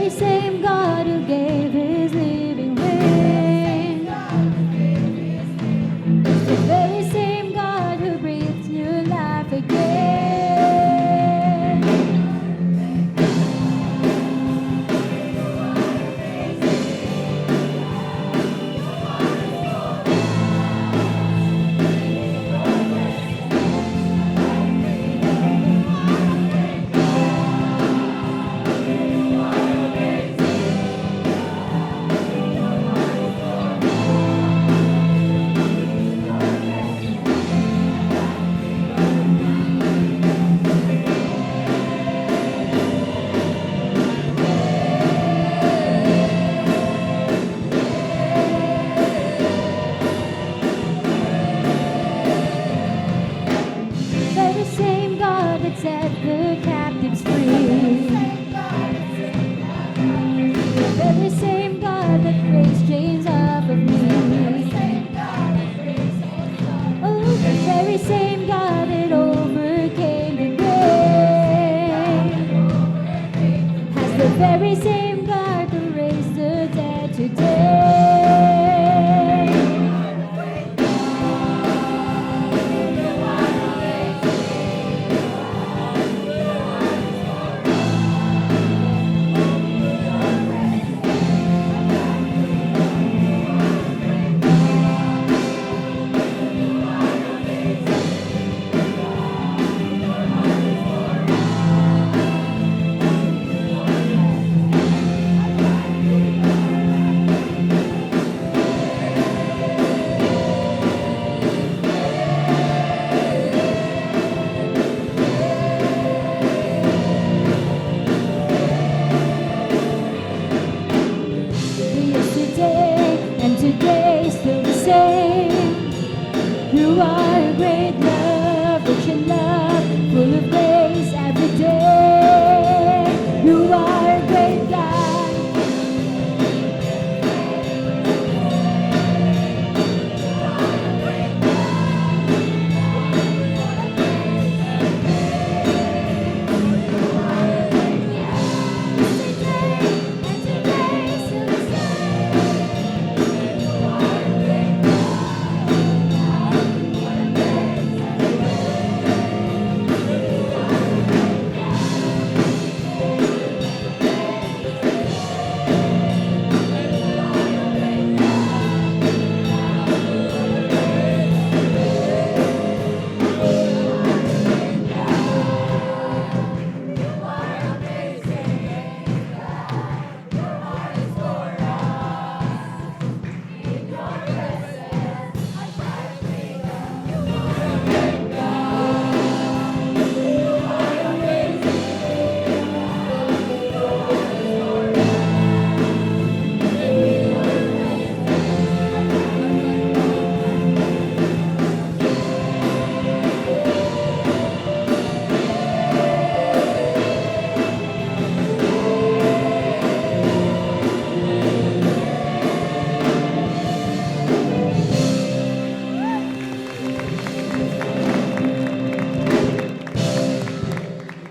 very same God who gave His living wind. It's the very same God who breathes new life again. Very same God that set the captives free. The very same God that raised chains off of me. Oh, the very same God that overcame the grave has the very same God that raised the dead today.